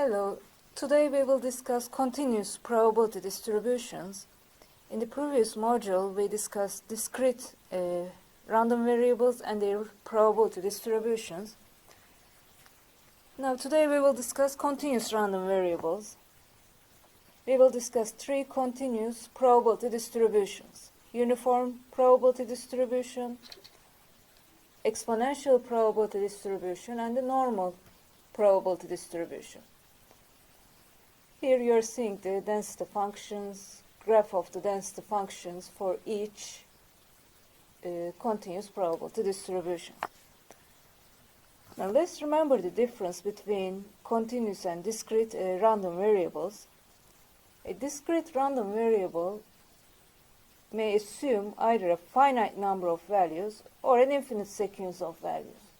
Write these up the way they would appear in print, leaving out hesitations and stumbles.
Hello, today we will discuss continuous probability distributions. In the previous module we discussed discrete random variables and their probability distributions. Now today we will discuss continuous random variables. We will discuss three continuous probability distributions: uniform probability distribution, exponential probability distribution, and the normal probability distribution. Here you are seeing the density functions, graph of the density functions for each continuous probability distribution. Now let's remember the difference between continuous and discrete random variables. A discrete random variable may assume either a finite number of values or an infinite sequence of values.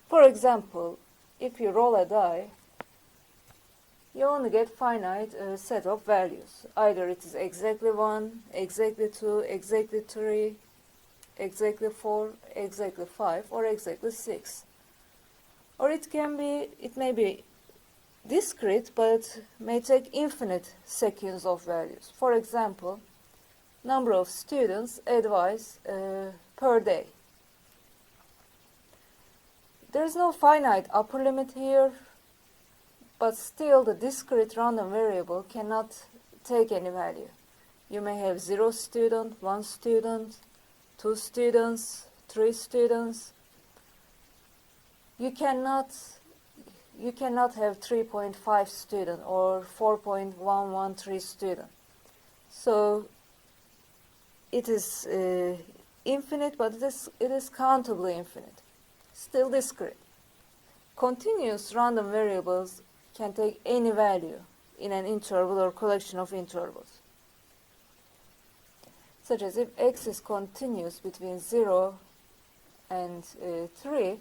For example, if you roll a die, you only get finite set of values. Either it is exactly 1, exactly 2, exactly 3, exactly 4, exactly 5, or exactly 6. Or it may be discrete, but may take infinite sequence of values. For example, number of students advised per day. There is no finite upper limit here, but still the discrete random variable cannot take any value. You may have 0 student, 1 student, 2 students, 3 students. You cannot have 3.5 student or 4.113 student. So it is infinite, but it is countably infinite. Still discrete. Continuous random variables can take any value in an interval or collection of intervals. Such as if x is continuous between 0 and 3,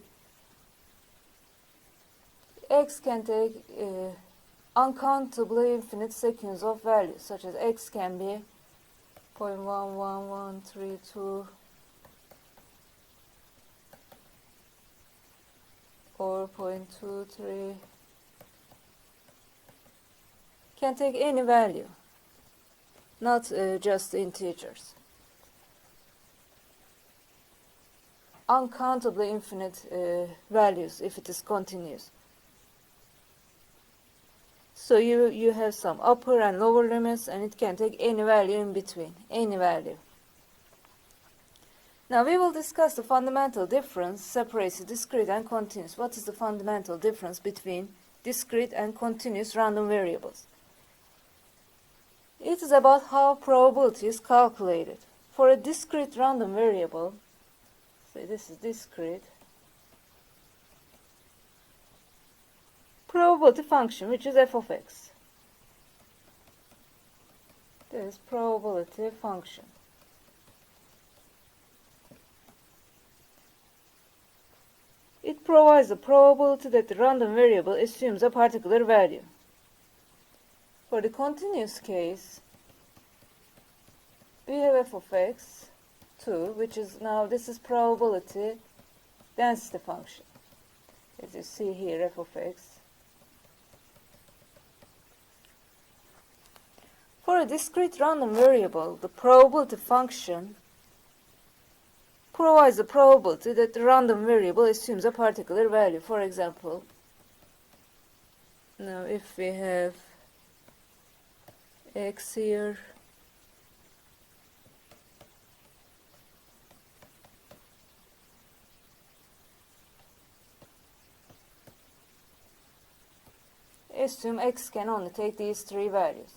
x can take uncountably infinite sequence of values, such as x can be 0.11132 or 0.23, can take any value, not just integers. Uncountably infinite values if it is continuous. So you have some upper and lower limits, and it can take any value in between, any value. Now we will discuss the fundamental difference separates discrete and continuous. What is the fundamental difference between discrete and continuous random variables? It is about how probability is calculated. For a discrete random variable, say this is discrete, probability function, which is f of x. This is probability function. It provides the probability that the random variable assumes a particular value. For the continuous case, we have f of x 2, which is now, this is probability density function. As you see here, f of x. For a discrete random variable, the probability function provides the probability that the random variable assumes a particular value. For example, now if we have x here, assume x can only take these three values.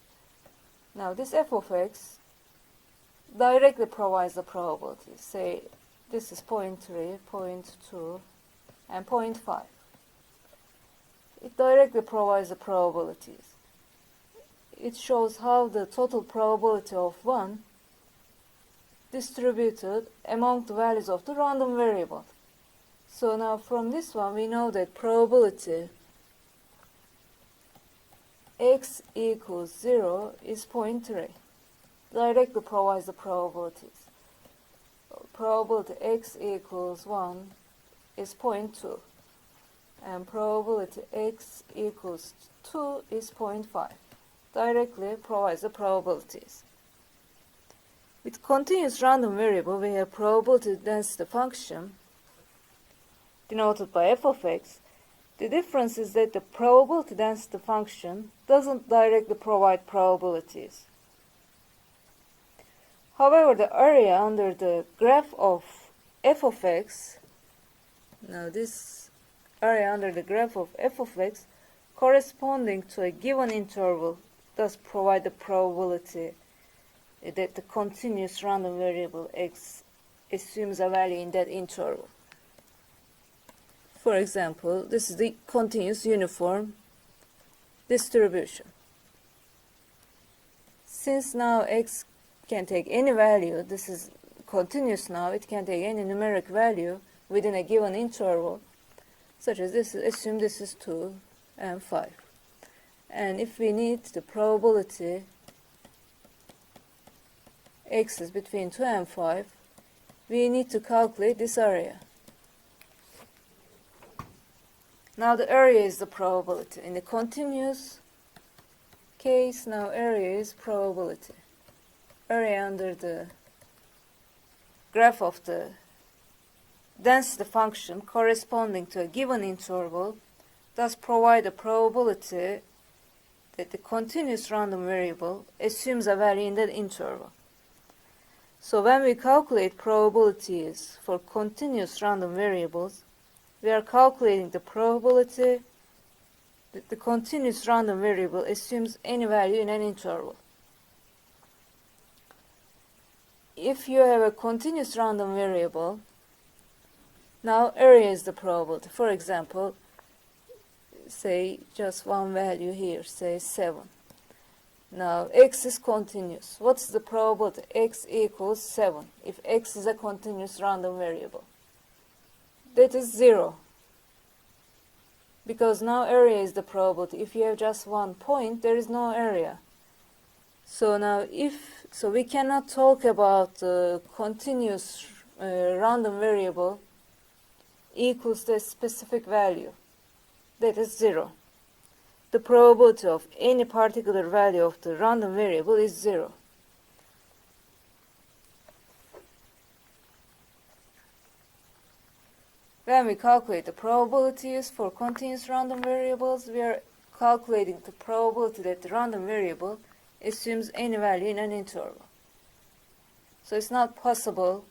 Now this f of x directly provides the probability. Say this is 0.3, 0.2, and 0.5. It directly provides the probabilities. It shows how the total probability of 1 distributed among the values of the random variable. So now from this one we know that probability x equals 0 is 0.3. Directly provides the probabilities. Probability x equals 1 is 0.2. and probability x equals 2 is 0.5. Directly provides the probabilities. With continuous random variable, we have probability density function denoted by f of x. The difference is that the probability density function doesn't directly provide probabilities. However, the area under the graph of f of x, now this area under the graph of f of x corresponding to a given interval does provide the probability that the continuous random variable x assumes a value in that interval. For example, this is the continuous uniform distribution. Since now x can take any value, this is continuous now, it can take any numeric value within a given interval, such as this, assume this is 2 and 5. And if we need the probability x is between 2 and 5, we need to calculate this area. Now the area is the probability. In the continuous case, now area is probability. Area under the graph of the density function corresponding to a given interval does provide a probability that the continuous random variable assumes a value in that interval. So when we calculate probabilities for continuous random variables, we are calculating the probability that the continuous random variable assumes any value in an interval. If you have a continuous random variable, now area is the probability. For example, say just one value here, say 7. Now x is continuous. What's the probability? X equals 7 if x is a continuous random variable. That is 0. Because now area is the probability. If you have just one point, there is no area. So now so we cannot talk about continuous random variable equals the specific value. That is 0. The probability of any particular value of the random variable is 0. When we calculate the probabilities for continuous random variables, we are calculating the probability that the random variable assumes any value in an interval. So it's not possible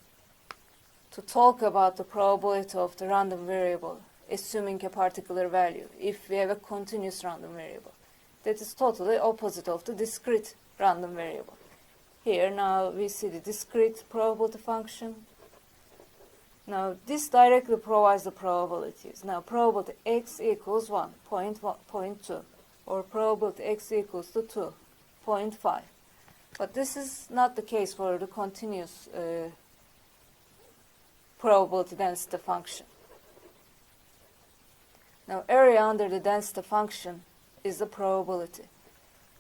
to talk about the probability of the random variable assuming a particular value if we have a continuous random variable. That is totally opposite of the discrete random variable. Here now we see the discrete probability function. Now this directly provides the probabilities. Now probability x equals 1, 0.2, or probability x equals to 2, 0.5. But this is not the case for the continuous probability density function. Now area under the density function is the probability.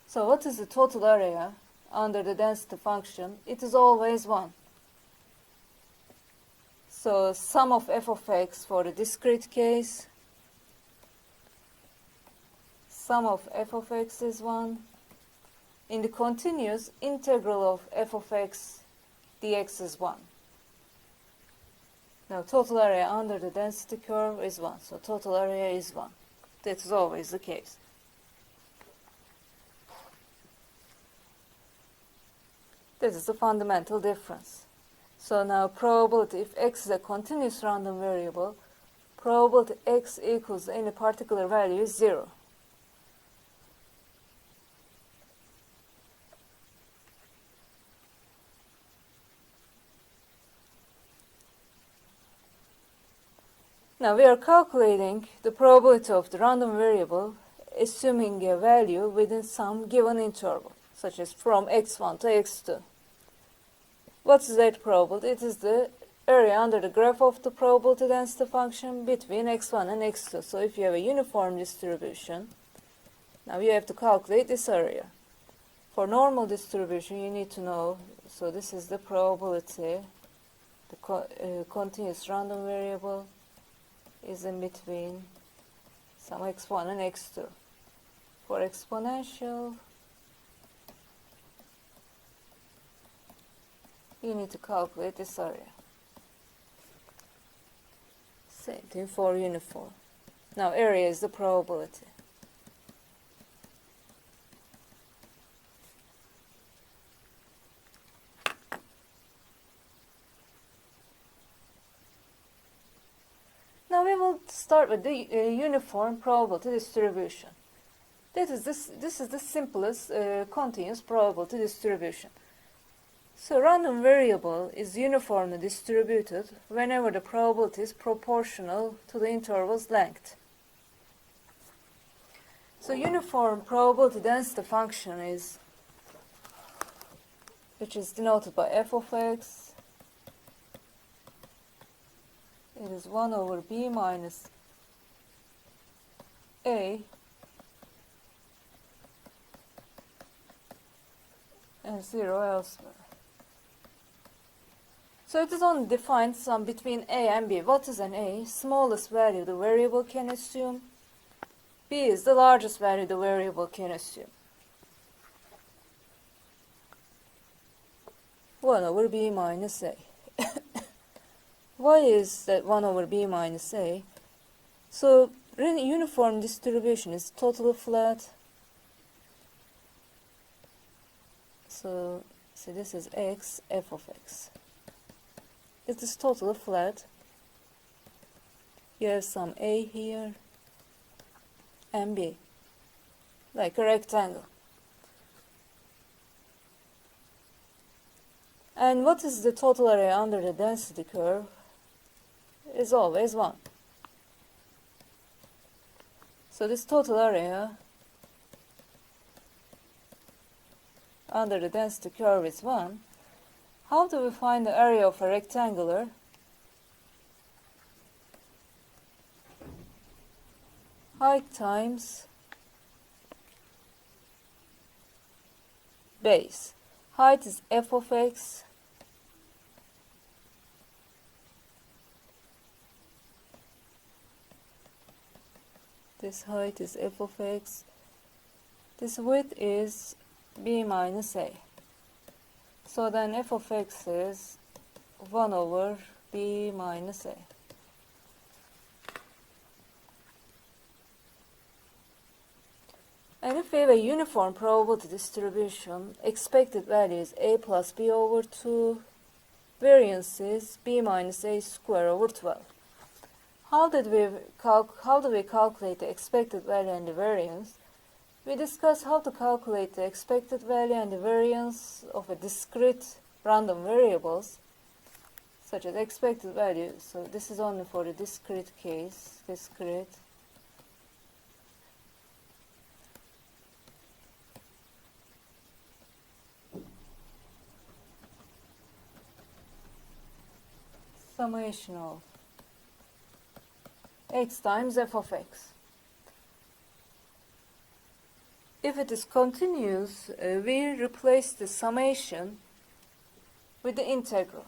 So what is the total area under the density function? It is always 1. So sum of f of x for the discrete case, sum of f of x is 1. In the continuous, integral of f of x dx is 1. Now total area under the density curve is 1. So total area is 1. That is always the case. This is the fundamental difference. So now probability, if x is a continuous random variable, probability x equals any particular value is 0. Now we are calculating the probability of the random variable assuming a value within some given interval, such as from x1 to x2. What is that probability? It is the area under the graph of the probability density function between x1 and x2. So if you have a uniform distribution, now you have to calculate this area. For normal distribution, you need to know, so this is the probability, the continuous random variable is in between some x1 and x2. For exponential, you need to calculate this area. Same thing for uniform. Now area is the probability. Now we will start with the uniform probability distribution. This is the simplest continuous probability distribution. So random variable is uniformly distributed whenever the probability is proportional to the interval's length. So uniform probability density function is, which is denoted by f of x. It is 1 over b minus a and 0 elsewhere. So it is only defined sum between a and b. What is an a? Smallest value the variable can assume. B is the largest value the variable can assume. 1 over b minus a. Why is that 1 over b minus a? So uniform distribution is totally flat. So this is x, f of x. It is totally flat. You have some a here and b, like a rectangle. And what is the total area under the density curve? Is always 1. So this total area under the density curve is 1. How do we find the area of a rectangular? Height times base. Height is f of x. This height is f of x. This width is b minus a. So then f of x is 1 over b minus a. And if we have a uniform probability distribution, expected value is a plus b over 2, variance is b minus a square over 12. How do we calculate the expected value and the variance? We discussed how to calculate the expected value and the variance of a discrete random variables, such as expected value. So this is only for the discrete case, discrete. Summation of x times f of x. If it is continuous, we replace the summation with the integral.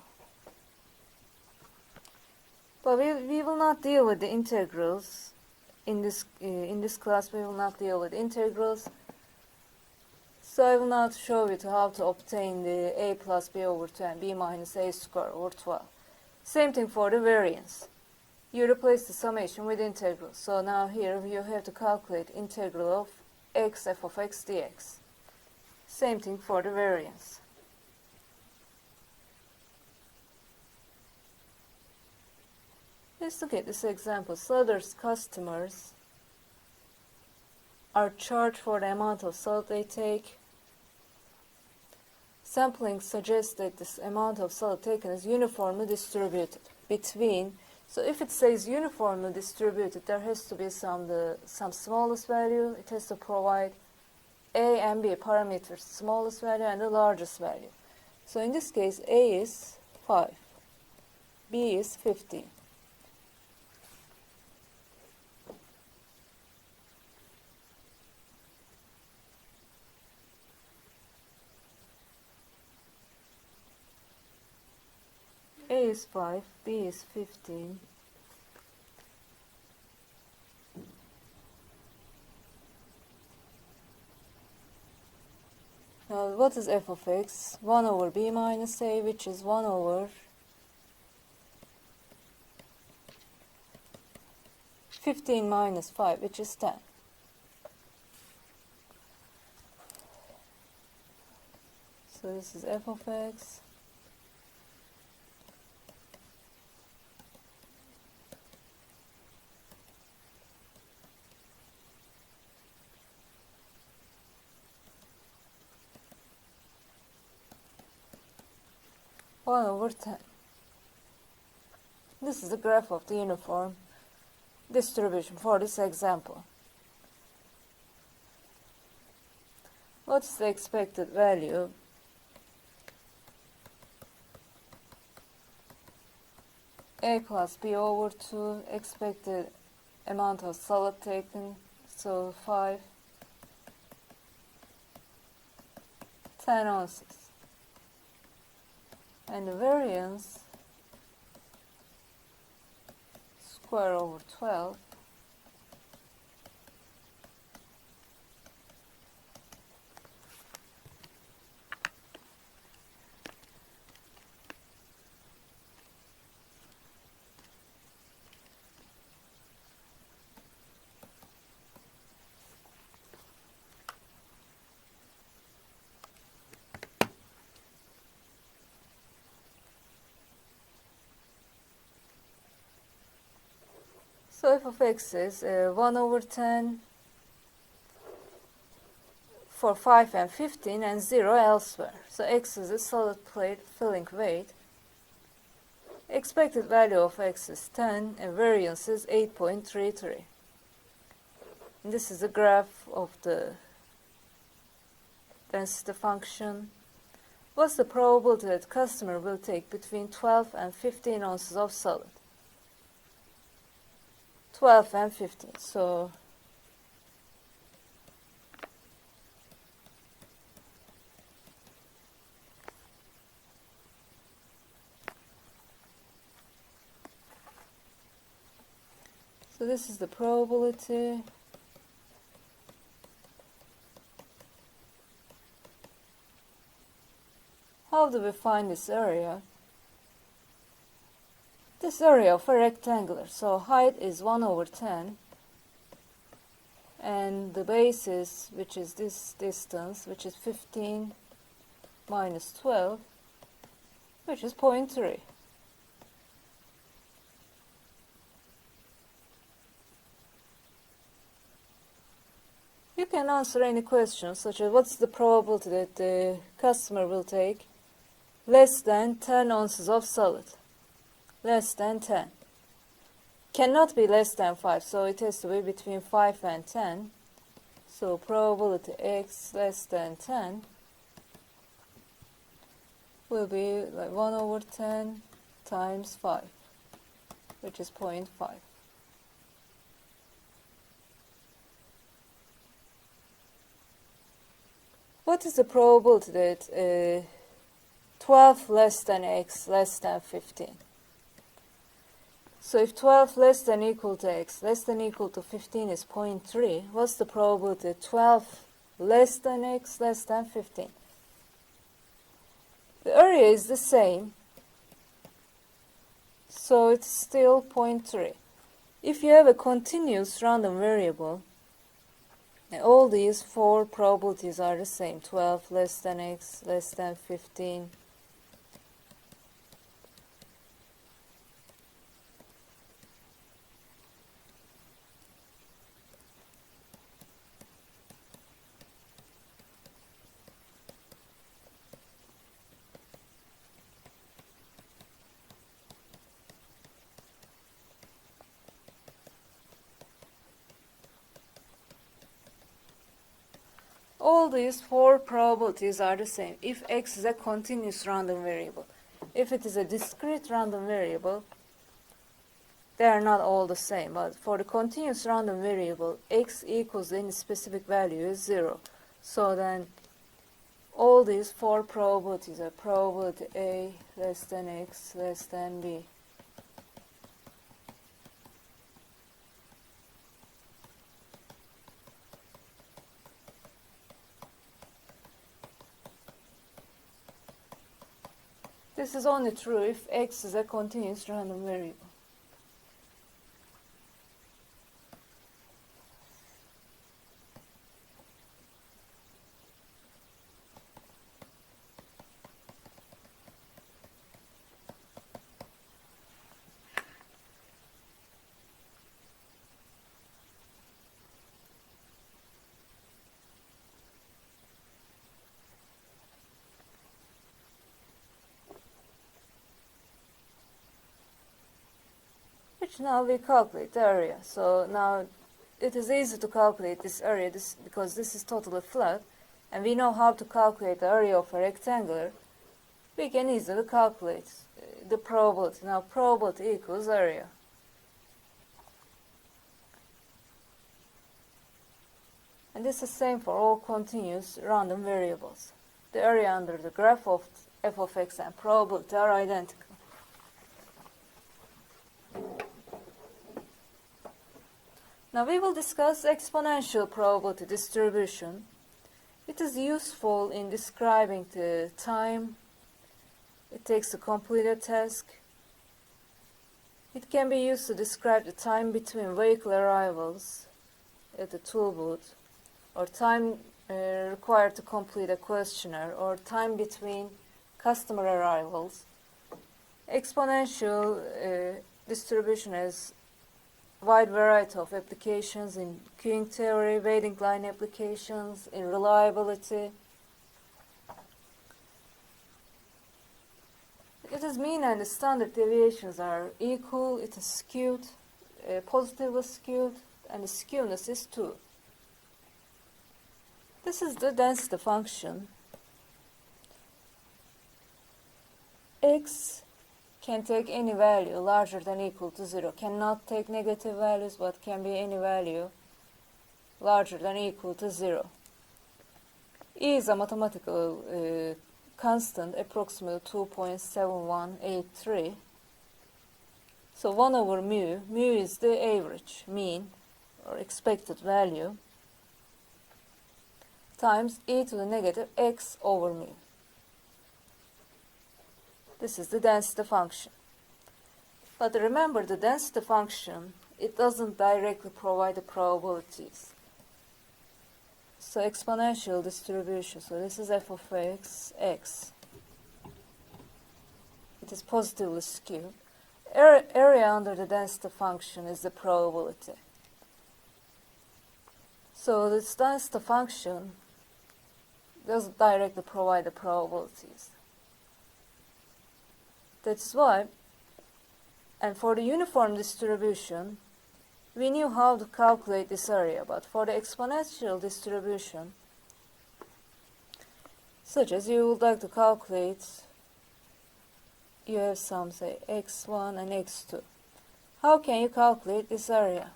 But we will not deal with the integrals in this class. We will not deal with integrals. So I will not show you how to obtain the a plus b over 2 and b minus a square over 12. Same thing for the variance. You replace the summation with integral. So now here you have to calculate integral of x f of x dx. Same thing for the variance. Let's look at this example. Seller's customers are charged for the amount of salt they take. Sampling suggests that this amount of salt taken is uniformly distributed between. So if it says uniformly distributed, there has to be some smallest value. It has to provide a and b parameters, smallest value and the largest value. So in this case, a is 5, b is 15. A is 5, B is 15. Now what is f of x? 1 over b minus a, which is 1 over 15 minus 5, which is 10. So this is f of x. One over 10. This is the graph of the uniform distribution for this example. What is the expected value? A plus b over 2, expected amount of solid taken, so 5, 10 ounces. And the variance, square over 12, so f of x is 1 over 10 for 5 and 15 and 0 elsewhere. So x is a solid plate filling weight. Expected value of x is 10 and variance is 8.33. And this is a graph of the density function. What's the probability that customer will take between 12 and 15 ounces of solid? 12 and 15. So this is the probability. How do we find this area? This area of a rectangular, so height is 1 over 10 and the base is, which is this distance, which is 15 minus 12, which is 0.3. You can answer any questions such as what's the probability that the customer will take less than 10 ounces of solid? Less than 10. Cannot be less than 5, so it has to be between 5 and 10. So probability x less than 10 will be like 1 over 10 times 5, which is 0.5. What is the probability that 12 less than x less than 15? So if 12 less than equal to x less than equal to 15 is 0.3, what's the probability that 12 less than x less than 15? The area is the same, so it's still 0.3. If you have a continuous random variable, all these four probabilities are the same. 12 less than x less than 15. All these four probabilities are the same if x is a continuous random variable. If it is a discrete random variable, they are not all the same. But for the continuous random variable, x equals any specific value is 0. So then all these four probabilities are probability A less than x less than b. This is only true if x is a continuous random variable. Which now we calculate the area. So now it is easy to calculate this area because this is totally flat, and we know how to calculate the area of a rectangular. We can easily calculate the probability. Now probability equals area. And this is the same for all continuous random variables. The area under the graph of f of x and probability are identical. Now we will discuss exponential probability distribution. It is useful in describing the time it takes to complete a task. It can be used to describe the time between vehicle arrivals at the toll booth, or time required to complete a questionnaire, or time between customer arrivals. Exponential distribution has wide variety of applications in queuing theory, waiting line applications, in reliability. It is mean and the standard deviations are equal, it is skewed, positively skewed, and the skewness is 2. This is the density function. X can take any value larger than or equal to 0. Cannot take negative values, but can be any value larger than or equal to 0. E is a mathematical constant, approximately 2.7183. So 1 over mu, mu is the average, mean, or expected value, times e to the negative x over mu. This is the density function. But remember, the density function, it doesn't directly provide the probabilities. So exponential distribution, so this is f of x, x. It is positively skewed. Area under the density function is the probability. So this density function doesn't directly provide the probabilities. That's why, and for the uniform distribution, we knew how to calculate this area, but for the exponential distribution, such as you would like to calculate, you have some, say, x1 and x2. How can you calculate this area?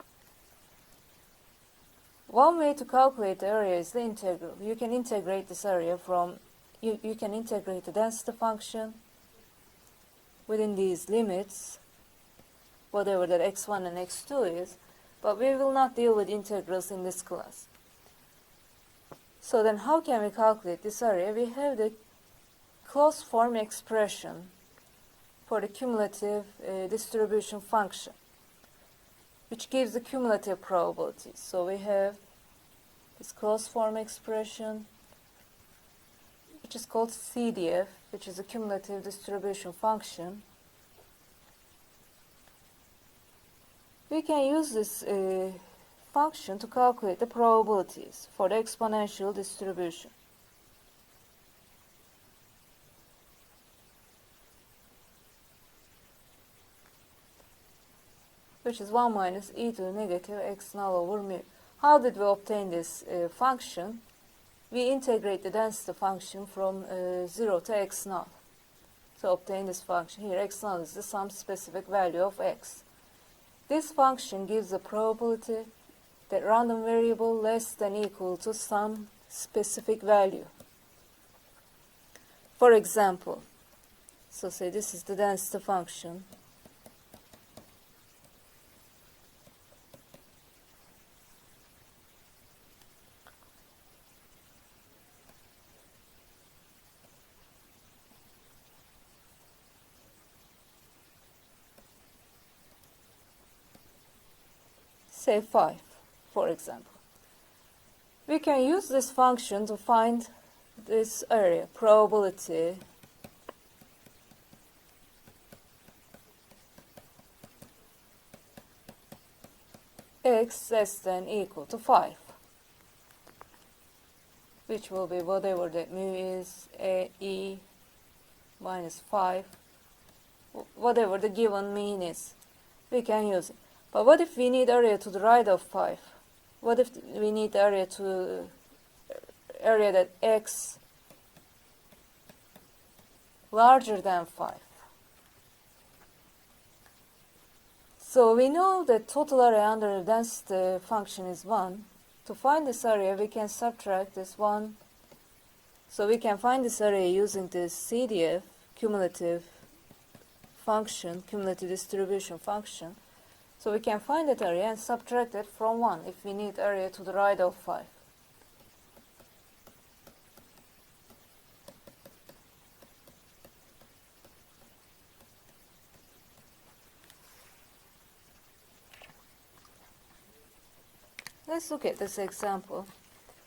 One way to calculate the area is the integral. You can integrate this area from, you can integrate the density function within these limits, whatever that x1 and x2 is, but we will not deal with integrals in this class. So then how can we calculate this area? We have the closed form expression for the cumulative distribution function, which gives the cumulative probabilities. So we have this closed form expression, which is called CDF, which is a cumulative distribution function. We can use this function to calculate the probabilities for the exponential distribution. Which is 1 minus e to the negative x null over mu. How did we obtain this function? We integrate the density function from 0 to x null to obtain this function. Here x null is the some specific value of x. This function gives the probability that random variable less than or equal to some specific value. For example, so say this is the density function. say 5, for example. We can use this function to find this area, probability x less than equal to 5, which will be whatever that mu is, e minus 5, whatever the given mean is, we can use it. But what if we need area to the right of 5? What if we need area that x larger than 5? So we know that total area under the density function is 1. To find this area, we can subtract this 1. So we can find this area using this CDF, cumulative function, cumulative distribution function. So we can find that area and subtract it from 1 if we need area to the right of 5. Let's look at this example.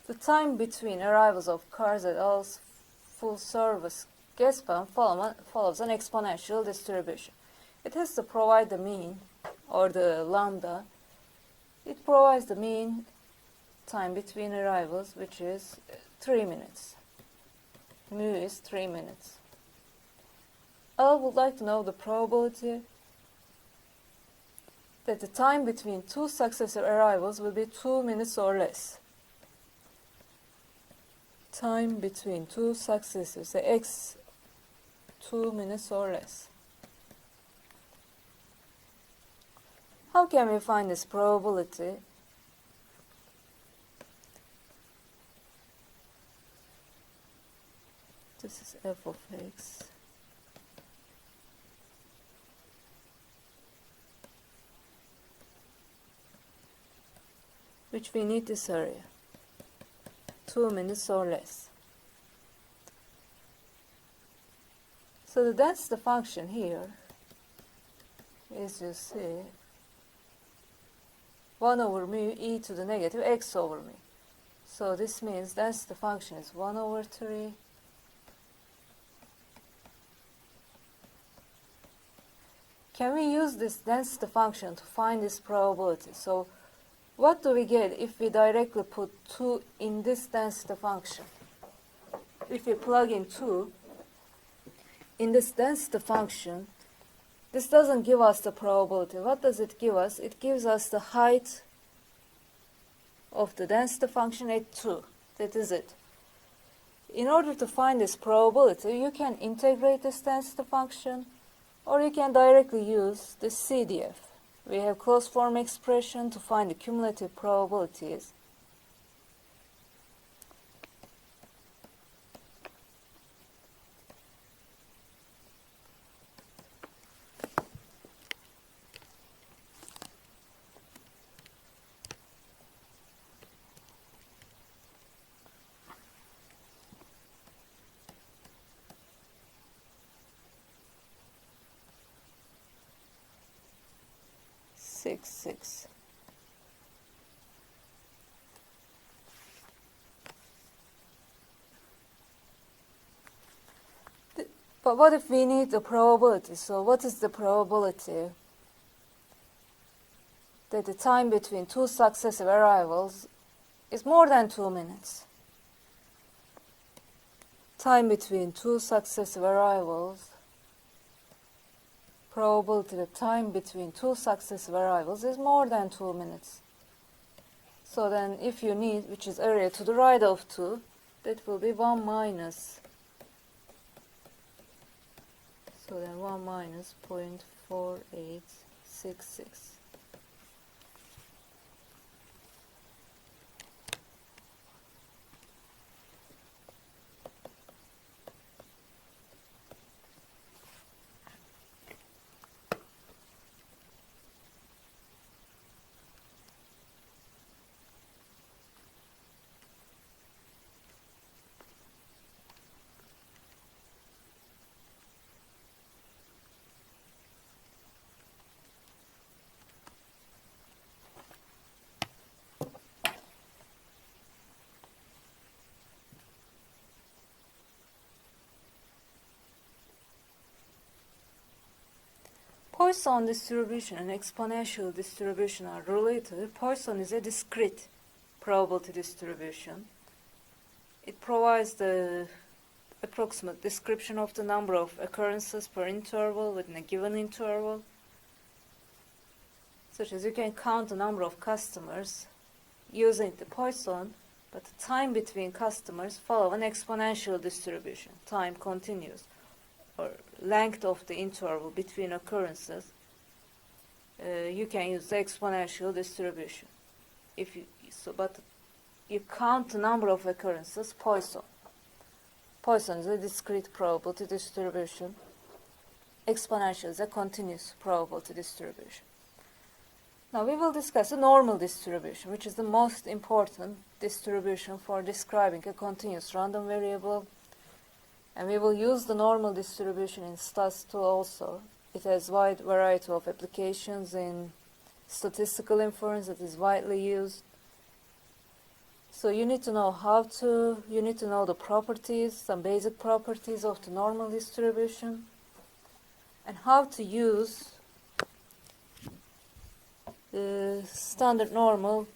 The time between arrivals of cars at all full service gas pump follows an exponential distribution. It has to provide the mean, or the lambda. It provides the mean time between arrivals, which is 3 minutes. Mu is 3 minutes. I would like to know the probability that the time between two successive arrivals will be 2 minutes or less. Time between two successive, say x 2 minutes or less. How can we find this probability? This is f of x. Which we need this area, 2 minutes or less. So that's the function here, as you see, 1 over mu e to the negative x over mu. So this means that's the function is 1 over 3 Can we use this density function to find this probability? So what do we get if we directly put 2 in this density function? If we plug in 2 in this density function, this doesn't give us the probability. What does it give us? It gives us the height of the density function at 2. That is it. In order to find this probability, you can integrate this density function, or you can directly use the CDF. We have closed form expression to find the cumulative probabilities. Ch06. But what if we need the probability? So what is the probability that the time between two successive arrivals is more than 2 minutes? Time between two successive arrivals, probability that time between two successive arrivals is more than 2 minutes. So then if you need, which is area to the right of 2, that will be 1 minus. So then 1 minus 0.4866. Poisson distribution and exponential distribution are related. Poisson is a discrete probability distribution. It provides the approximate description of the number of occurrences per interval within a given interval, such as you can count the number of customers using the Poisson, but the time between customers follow an exponential distribution. Time continues, or length of the interval between occurrences. You can use the exponential distribution. But you count the number of occurrences, Poisson. Poisson is a discrete probability distribution. Exponential is a continuous probability distribution. Now we will discuss a normal distribution, which is the most important distribution for describing a continuous random variable. And we will use the normal distribution in STAS2 also. It has wide variety of applications in statistical inference that is widely used. So you need to know you need to know the properties, some basic properties of the normal distribution, and how to use the standard normal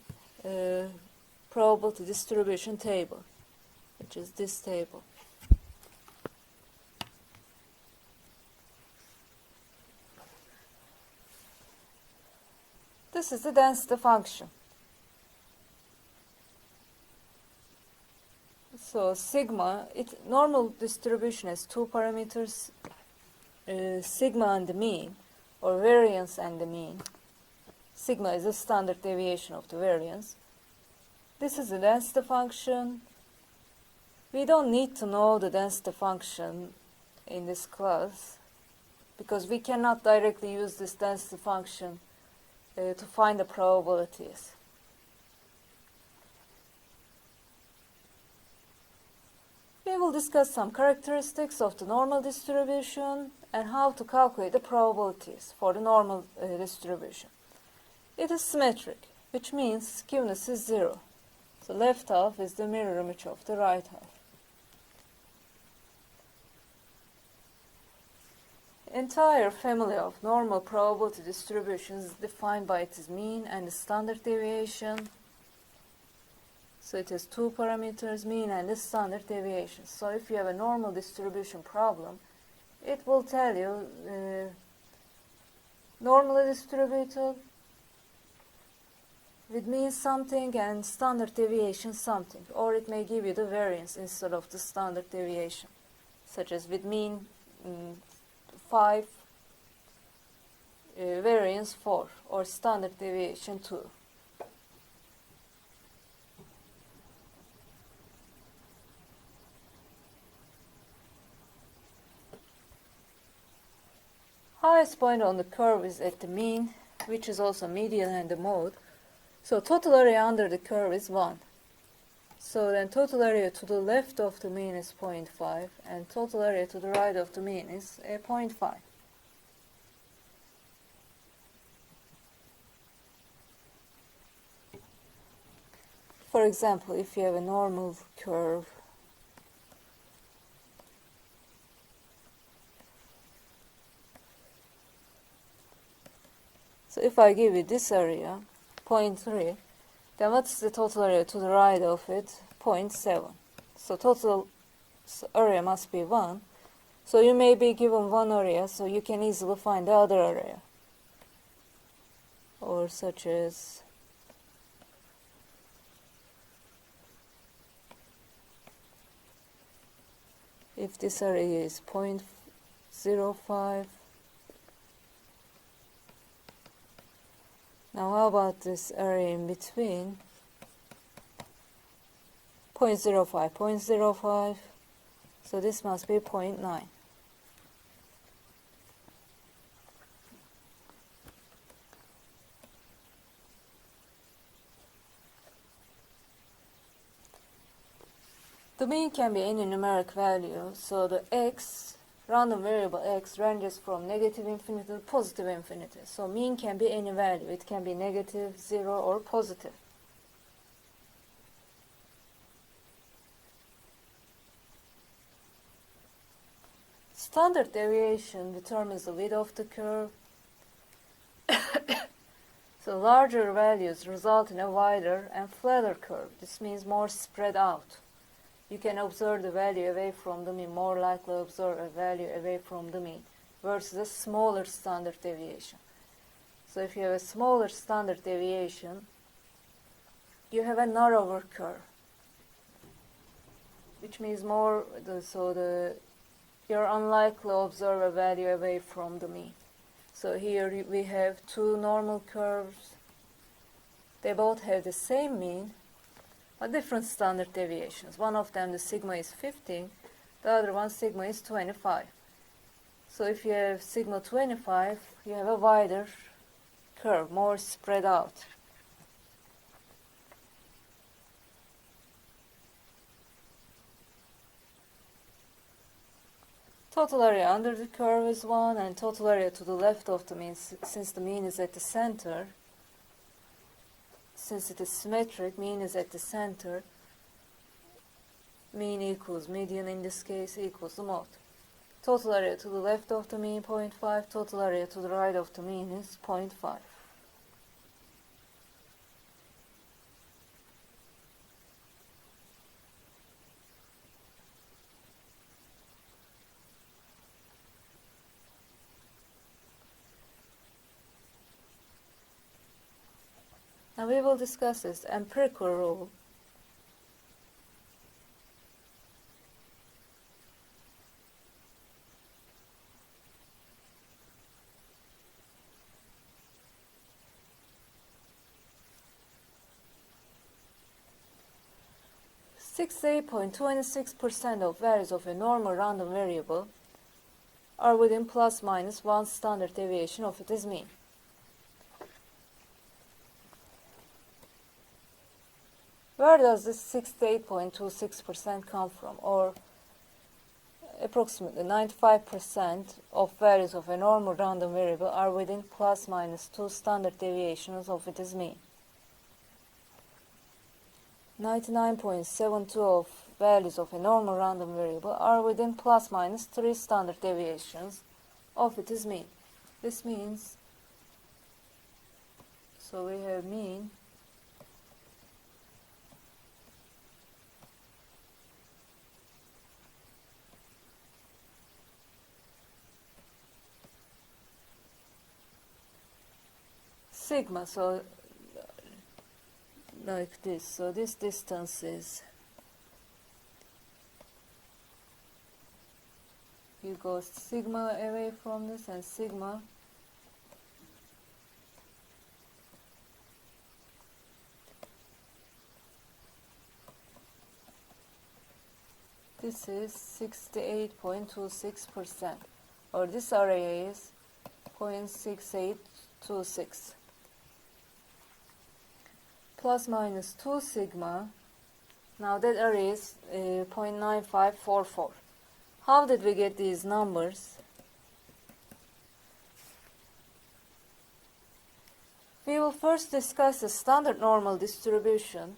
probability distribution table, which is this table. This is the density function. So sigma, normal distribution has two parameters, sigma and the mean, or variance and the mean. Sigma is the standard deviation of the variance. This is the density function. We don't need to know the density function in this class because we cannot directly use this density function to find the probabilities. We will discuss some characteristics of the normal distribution and how to calculate the probabilities for the normal distribution. It is symmetric, which means skewness is 0. So left half is the mirror image of the right half. Entire family of normal probability distributions is defined by its mean and the standard deviation. So it has two parameters, mean and the standard deviation. So if you have a normal distribution problem, it will tell you normally distributed with mean something and standard deviation something, or it may give you the variance instead of the standard deviation, such as with mean 5, variance 4, or standard deviation 2. Highest point on the curve is at the mean, which is also median and the mode. So total area under the curve is 1. So then total area to the left of the mean is 0.5 and total area to the right of the mean is 0.5. For example, if you have a normal curve, so if I give you this area, 0.3, then what's the total area to the right of it? 0.7. So total area must be 1. So you may be given one area, so you can easily find the other area. Or such as if this area is 0.05. Now how about this area in between? 0.05, 0.05. So this must be 0.9. The mean can be any numeric value, so the x, random variable x, ranges from negative infinity to positive infinity. So mean can be any value. It can be negative, 0, or positive. Standard deviation determines the width of the curve. So larger values result in a wider and flatter curve. This means more spread out. You can observe the value away from the mean, more likely observe a value away from the mean, versus a smaller standard deviation. So if you have a smaller standard deviation, you have a narrower curve, which means you're unlikely to observe a value away from the mean. So here we have two normal curves. They both have the same mean, but different standard deviations. One of them, the sigma is 15, the other one, sigma is 25. So if you have sigma 25, you have a wider curve, more spread out. Total area under the curve is 1, and total area to the left of the mean, since the mean is at the center, since it is symmetric, mean is at the center, mean equals median in this case equals the mode. Total area to the left of the mean 0.5, total area to the right of the mean is 0.5. Now we will discuss this empirical rule. .26% of values of a normal random variable are within plus minus 1 standard deviation of its mean. Where does this 68.26% come from? Or approximately 95% of values of a normal random variable are within plus minus 2 standard deviations of its mean. 99.72% of values of a normal random variable are within plus minus 3 standard deviations of its mean. This means, so we have mean sigma, so like this. So this distance is, you go sigma away from this, and sigma this is 68.26%, or this area is 0.6826. Plus minus 2 sigma, now that area is 0.9544. How did we get these numbers? We will first discuss the standard normal distribution,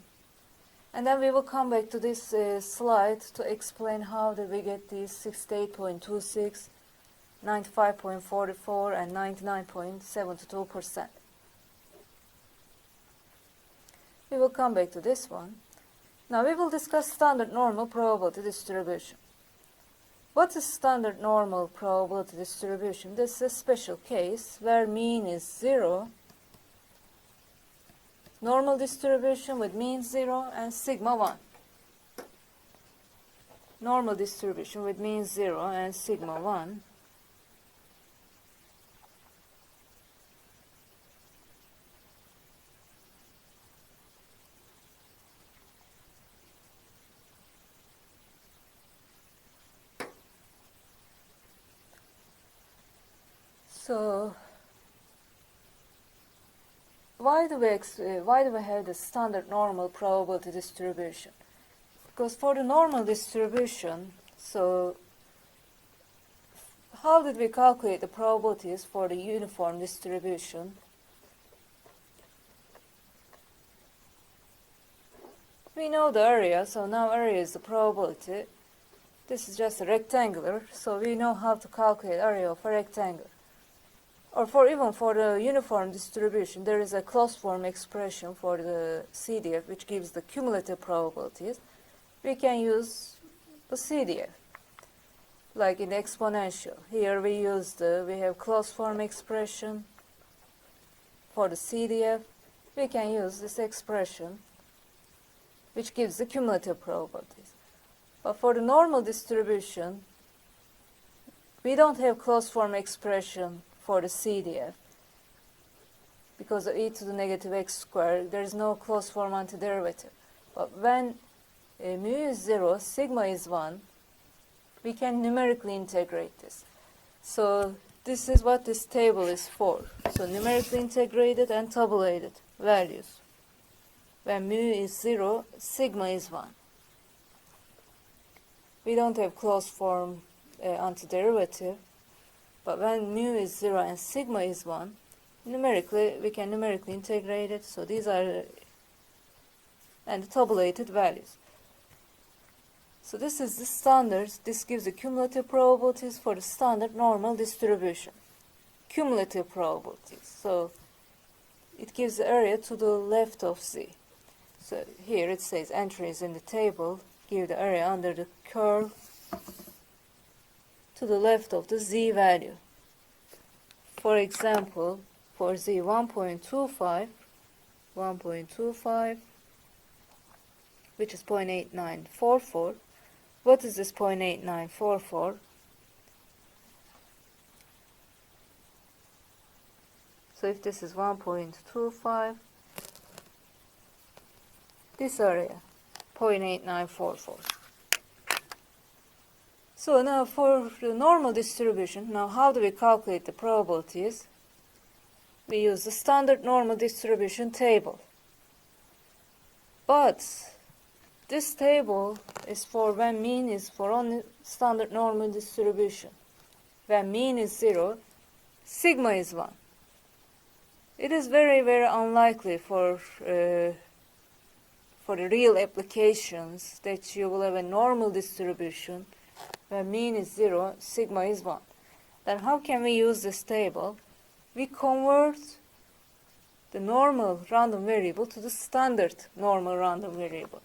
and then we will come back to this slide to explain how did we get these 68.26, 95.44 and 99.72%. We will come back to this one. Now we will discuss standard normal probability distribution. What is standard normal probability distribution? This is a special case where mean is 0, normal distribution with mean 0 and sigma 1. Normal distribution with mean 0 and sigma 1. So why do we have the standard normal probability distribution? Because for the normal distribution, so how did we calculate the probabilities for the uniform distribution? We know the area, so now area is the probability. This is just a rectangular, so we know how to calculate area of a rectangle. or for even for the uniform distribution, there is a closed form expression for the CDF which gives the cumulative probabilities. We can use the CDF, like in the exponential. Here we have closed form expression for the CDF. We can use this expression which gives the cumulative probabilities. But for the normal distribution, we don't have closed form expression for the CDF because of e to the negative x squared. There is no closed form antiderivative. But when mu is 0, sigma is 1, we can numerically integrate this. So this is what this table is for. So numerically integrated and tabulated values. When mu is 0, sigma is 1. We don't have closed form antiderivative, but when mu is 0 and sigma is 1, we can numerically integrate it. So these are and the tabulated values. So this is the standard. This gives the cumulative probabilities for the standard normal distribution. Cumulative probabilities. So it gives the area to the left of Z. So here it says entries in the table give the area under the curve to the left of the Z value. For example, for Z 1.25, which is 0.8944. What is this 0.8944? So if this is 1.25, this area, 0.8944. So now for the normal distribution, now how do we calculate the probabilities? We use the standard normal distribution table. But this table is for when mean is for only standard normal distribution. When mean is 0, sigma is 1. It is very, very unlikely for the real applications that you will have a normal distribution when mean is 0, sigma is 1. Then how can we use this table? We convert the normal random variable to the standard normal random variable.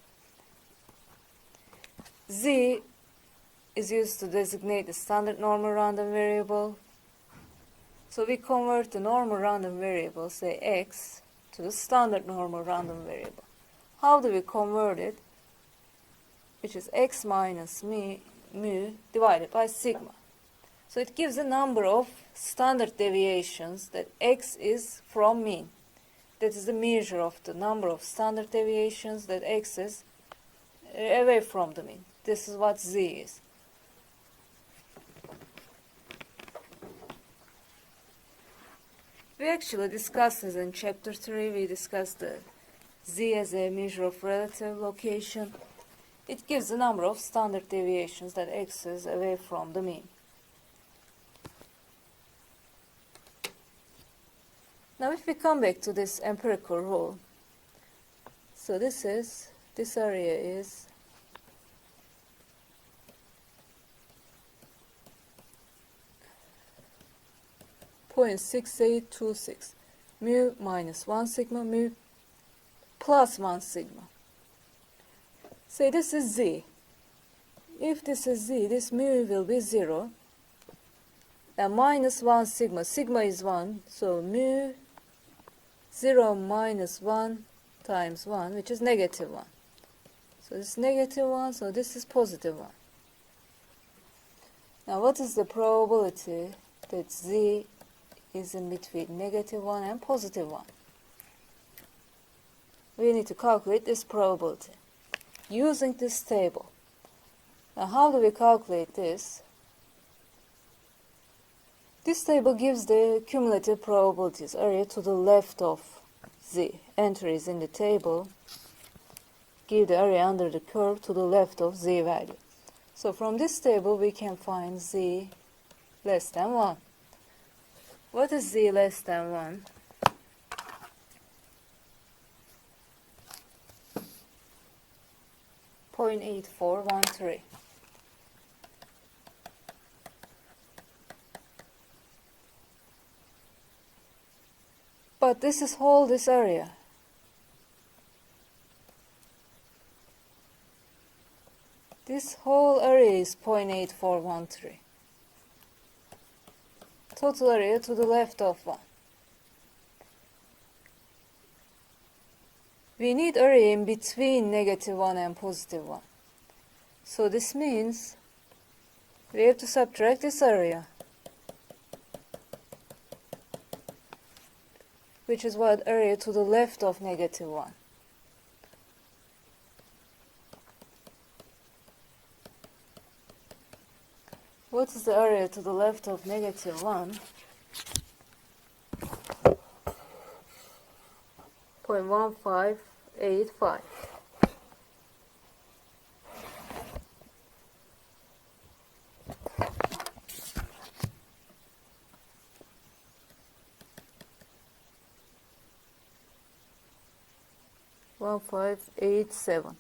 Z is used to designate the standard normal random variable. So we convert the normal random variable, say x, to the standard normal random variable. How do we convert it? Which is x minus mu divided by sigma. So it gives a number of standard deviations that x is from mean. That is the measure of the number of standard deviations that x is away from the mean. This is what z is. We actually discussed this in chapter 3. We discussed the z as a measure of relative location. It gives the number of standard deviations that x is away from the mean. Now if we come back to this empirical rule, so this area is .6826, mu minus 1 sigma, mu plus 1 sigma. Say this is z. If this is z, this mu will be 0. And minus 1 sigma, sigma is 1, so mu 0 minus 1 times 1, which is negative 1. So this is negative 1, so this is positive 1. Now what is the probability that z is in between negative 1 and positive 1? We need to calculate this probability using this table. Now how do we calculate this? This table gives the cumulative probabilities, area to the left of z. Entries in the table give the area under the curve to the left of z value. So from this table we can find z less than 1. What is z less than 1? .8413. But this is this area. This whole area is 0.8413. Total area to the left of 1. We need area in between -1 and +1. So this means we have to subtract this area, which is what area to the left of -1. What is the area to the left of -1? 0.1585. One five eight seven.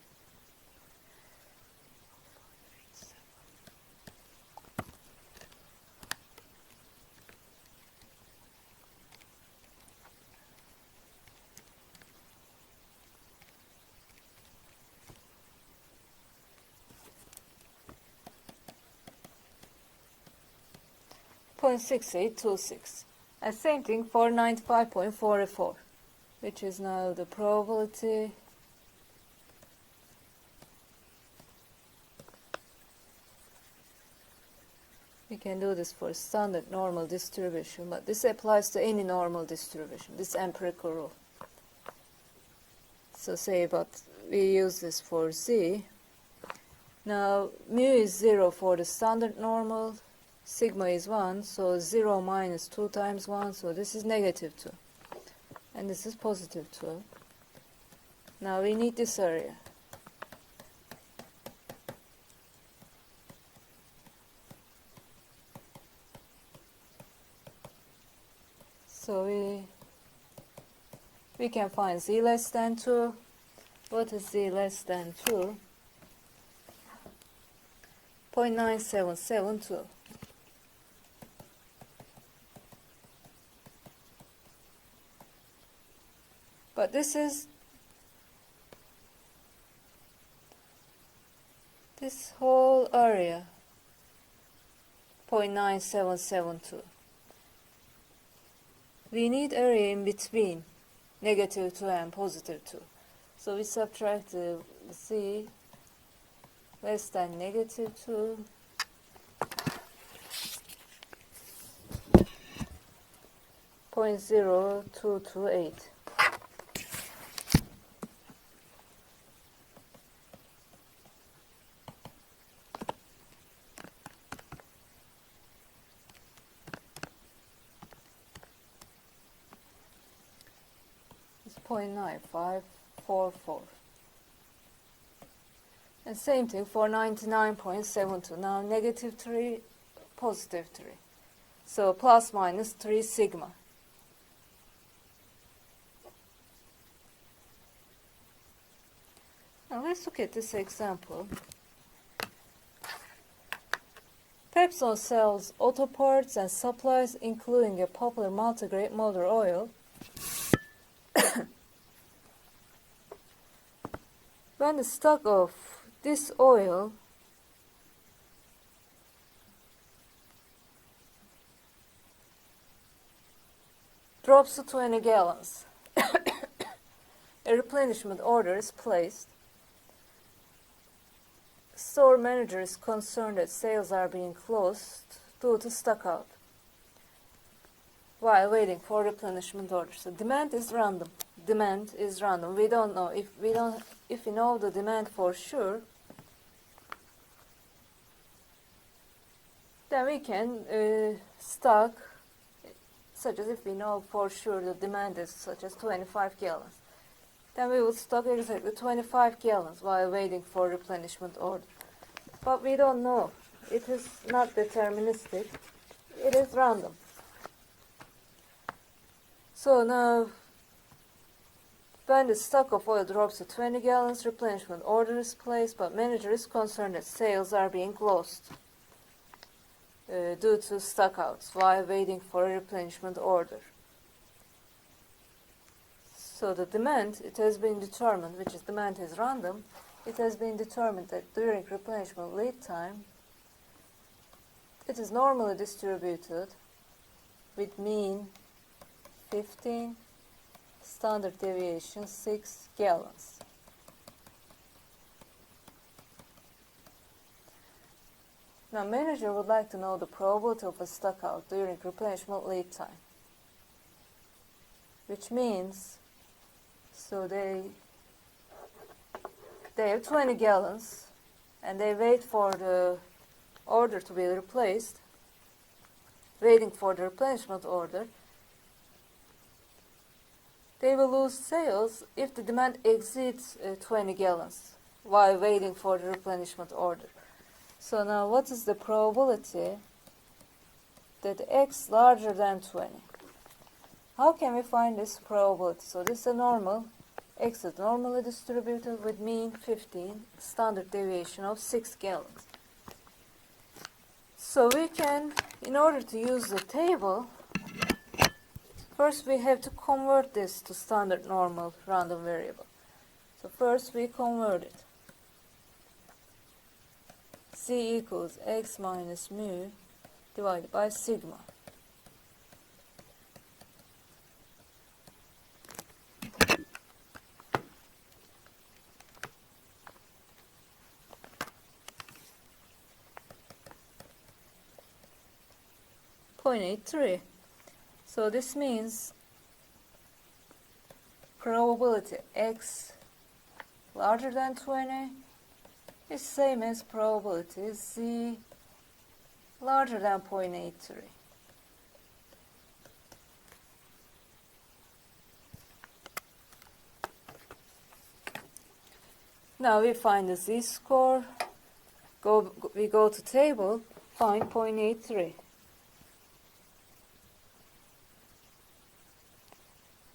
Point 6826. And same thing for 95.44, which is now the probability. We can do this for standard normal distribution, but this applies to any normal distribution, this empirical rule. So say, but we use this for Z. Now, mu is 0 for the standard normal, sigma is 1, so 0 minus 2 times 1, so this is -2. And this is +2. Now we need this area. So we can find Z less than 2. What is Z less than 2? 0.9772. But this whole area, 0.9772. We need area in between -2 and +2. So we subtract the Z less than -2. Point 0.0228. It's 0.9544. And same thing for 99.72. Now -3, +3. So plus minus 3 sigma. Now let's look at this example. Pepsi sells auto parts and supplies, including a popular multigrade motor oil. When the stock of this oil drops to 20 gallons, a replenishment order is placed. Store manager is concerned that sales are being closed due to stock out while waiting for replenishment order. So demand is random. Demand is random. We don't know if we know the demand for sure, then we can stock, such as if we know for sure the demand is such as 25 gallons. Then we will stock exactly 25 gallons while waiting for replenishment order. But we don't know. It is not deterministic. It is random. So now, when the stock of oil drops to 20 gallons, replenishment order is placed, but manager is concerned that sales are being closed due to stockouts while waiting for a replenishment order. So the demand, it has been determined, which is demand is random, it has been determined that during replenishment lead time, it is normally distributed with mean 15, standard deviation 6 gallons. Now manager would like to know the probability of a stock out during replenishment lead time, which means, so they have 20 gallons and they wait for the order to be replaced, waiting for the replenishment order. They will lose sales if the demand exceeds 20 gallons while waiting for the replenishment order. So now what is the probability that X larger than 20? How can we find this probability? So this is a normal. X is normally distributed with mean 15, standard deviation of 6 gallons. So we can, in order to use the table, first we have to convert this to standard normal random variable. So first we convert it. C equals X minus mu divided by sigma. .83. So this means probability X larger than 20 is same as probability Z larger than 0.83. Now we find the Z-score, we go to table, find 0.83.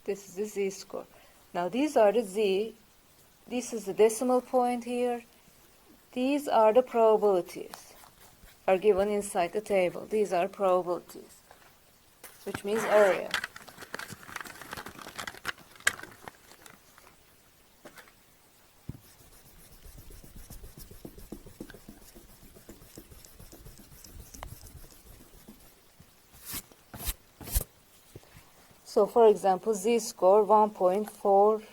This is the Z-score. Now these are the Z, this is the decimal point here. These are the probabilities, are given inside the table. These are probabilities, which means area. So for example, Z-score 1.45,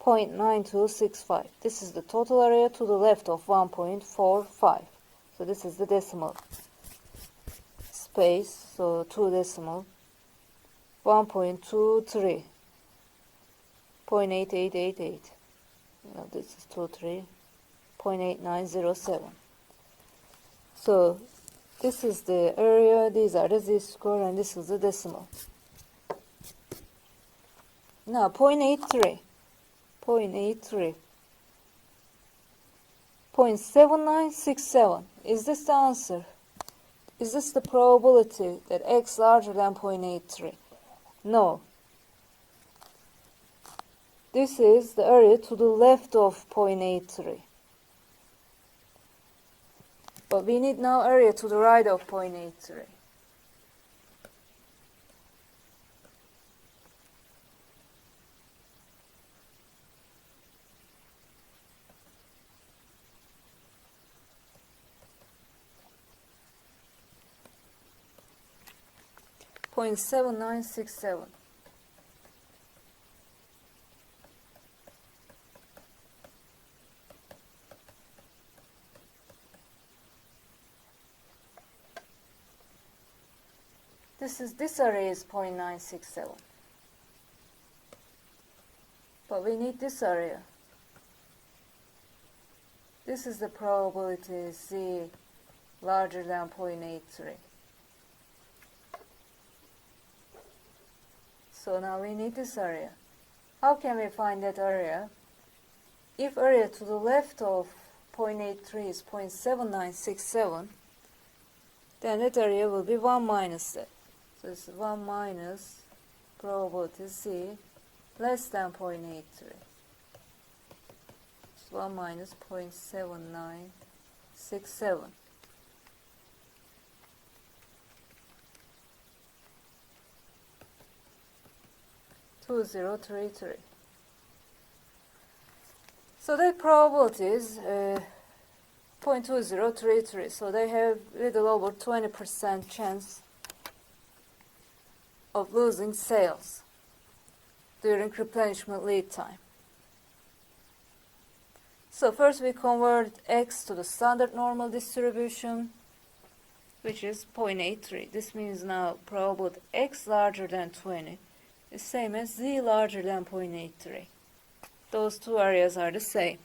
0.9265. This is the total area to the left of 1.45. So this is the decimal space, so 2 decimal, 1.23, 0.8888. Now this is 23, 0.8907. So this is the area, these are the Z-score, and this is the decimal. Now 0.83, 0.7967. Is this the answer? Is this the probability that X larger than 0.83? No. This is the area to the left of 0.83. But we need now area to the right of 0.83. .7967. This array is 0.967. But we need this area. This is the probability Z larger than 0.83. So now we need this area. How can we find that area? If area to the left of 0.83 is 0.7967, then that area will be 1 minus that. So this is 1 minus probability Z less than 0.83. It's 1 minus 0.7967. 2033. So their probability is 0.2033, so they have little over 20% chance of losing sales during replenishment lead time. So first we convert X to the standard normal distribution, which is 0.83. This means now probability X larger than 20 is same as Z larger than 0.83. Those two areas are the same.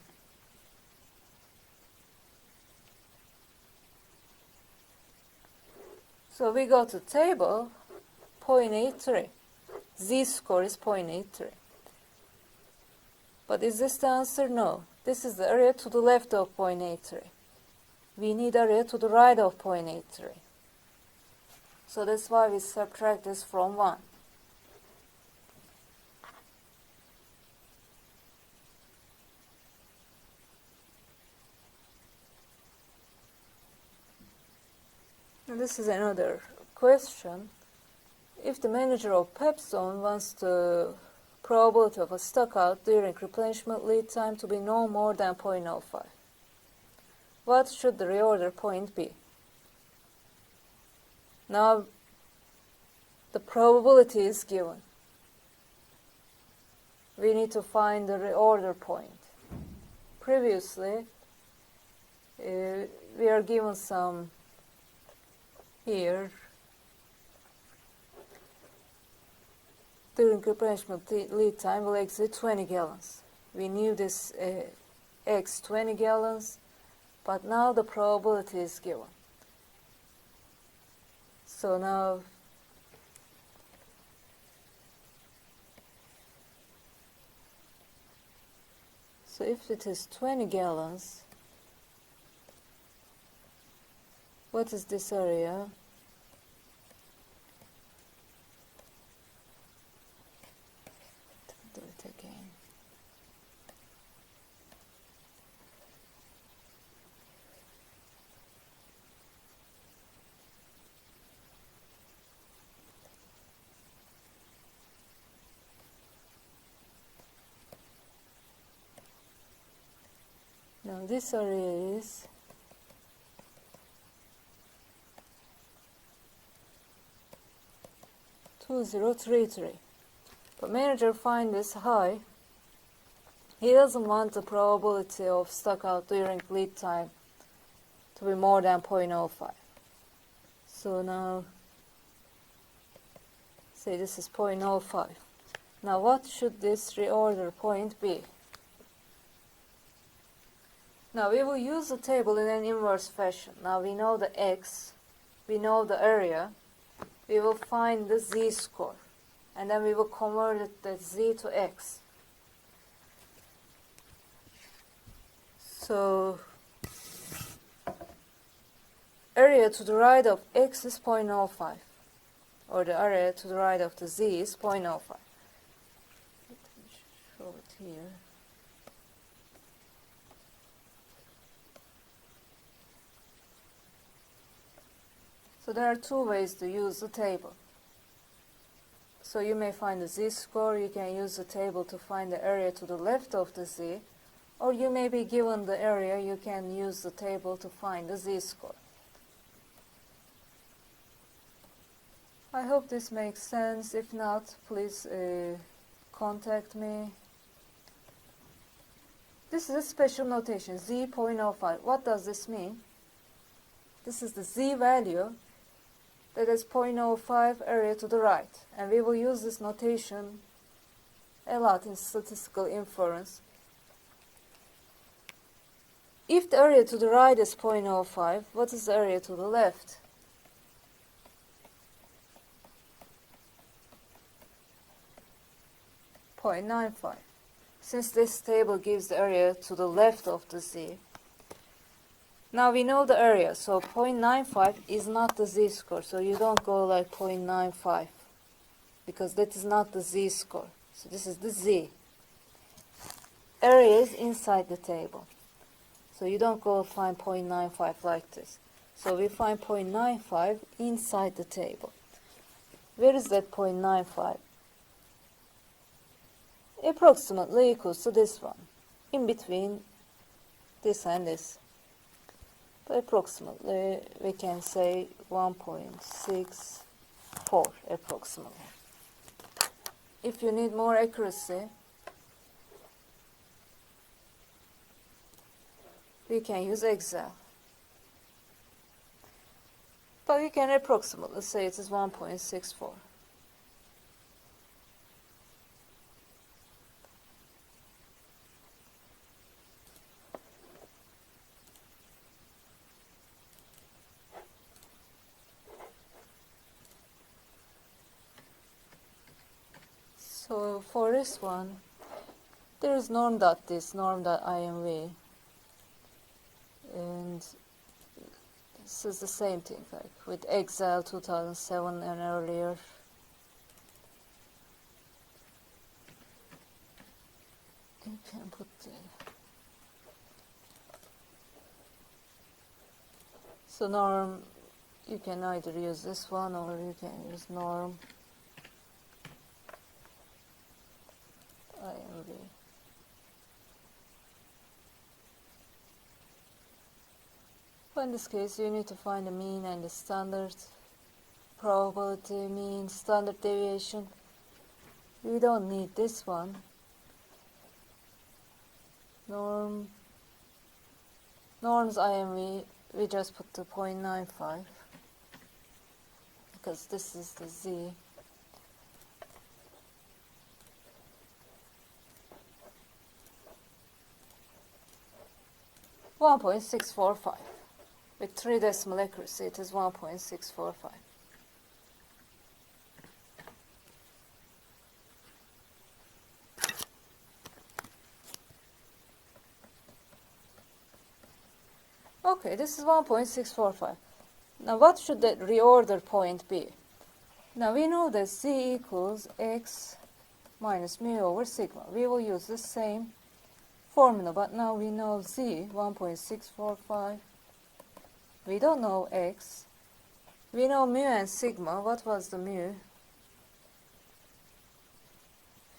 So we go to table, 0.83. Z-score is 0.83. But is this the answer? No. This is the area to the left of 0.83. We need area to the right of 0.83. So that's why we subtract this from 1. And this is another question. If the manager of Pepzone wants the probability of a stock out during replenishment lead time to be no more than 0.05, what should the reorder point be? Now, the probability is given. We need to find the reorder point. Previously, we are given some here. During replenishment lead time will exceed 20 gallons. We knew this X 20 gallons, but now the probability is given. So now if it is 20 gallons, what is this area? Do it again. Now this area is 2033. But manager find this high. He doesn't want the probability of stock out during lead time to be more than 0.05. So now say this is 0.05. Now what should this reorder point be? Now we will use the table in an inverse fashion. Now we know the X, we know the area, we will find the Z-score, and then we will convert the Z to X. So area to the right of X is 0.05, or the area to the right of the Z is 0.05. Let me show it here. So there are two ways to use the table. So you may find the Z-score, you can use the table to find the area to the left of the Z, or you may be given the area, you can use the table to find the Z-score. I hope this makes sense. If not, please contact me. This is a special notation, Z 0.05. What does this mean? This is the Z value. That is 0.05 area to the right, and we will use this notation a lot in statistical inference. If the area to the right is 0.05, what is the area to the left? .95. Since this table gives the area to the left of the Z, now we know the area, so 0.95 is not the Z-score, so you don't go like 0.95, because that is not the Z-score. So this is the Z. Area is inside the table, so you don't go find 0.95 like this. So we find 0.95 inside the table. Where is that 0.95? approximately equals to this one, in between this and this. But approximately we can say 1.64 approximately. If you need more accuracy, we can use Excel. But we can approximately say it is 1.64. So for this one, there is norm.this, norm.imv, and this is the same thing, like with Excel 2007 and earlier. You can put so norm, you can either use this one or you can use norm IMV. But in this case, you need to find the mean and the standard probability, mean, standard deviation. We don't need this one. Norms IMV, we just put the 0.95 because this is the Z. .645. With 3 decimal accuracy, it is 1.645. Okay, this is 1.645. Now what should the reorder point be? Now we know that Z equals X minus mu over sigma. We will use the same formula, but now we know Z, 1.645. We don't know X. We know mu and sigma. What was the mu?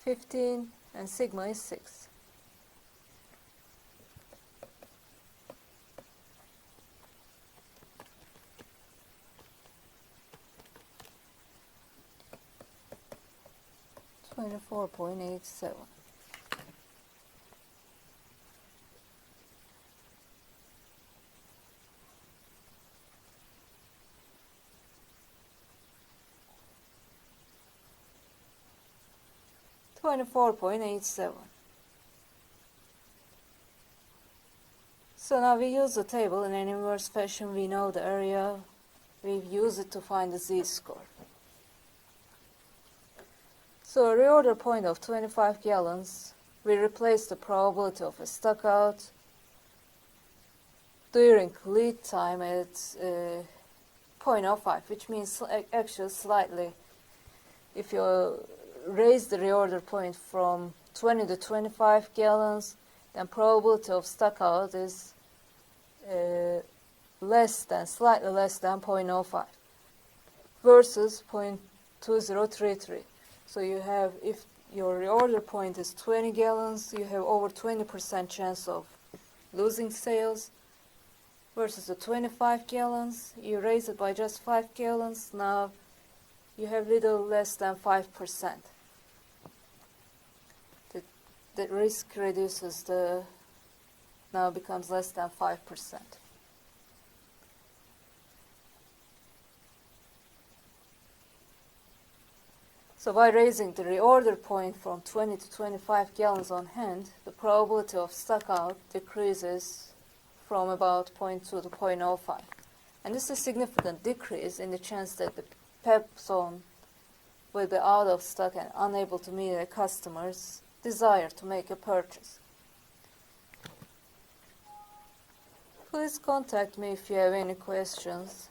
15, and sigma is 6. .87. 24.87. So now we use the table in an inverse fashion. We know the area. We use it to find the Z-score. So a reorder point of 25 gallons, we replace the probability of a stockout during lead time at 0.05, which means actually slightly, if you raise the reorder point from 20 to 25 gallons, then probability of stockout is slightly less than 0.05 versus 0.2033. So you have, if your reorder point is 20 gallons, you have over 20% chance of losing sales versus the 25 gallons. You raise it by just 5 gallons, now you have little less than 5%. The risk reduces, now becomes less than 5%. So by raising the reorder point from 20 to 25 gallons on hand, the probability of stockout decreases from about 0.2 to 0.05. And this is a significant decrease in the chance that the PEP zone will be out of stock and unable to meet a customer's desire to make a purchase. Please contact me if you have any questions.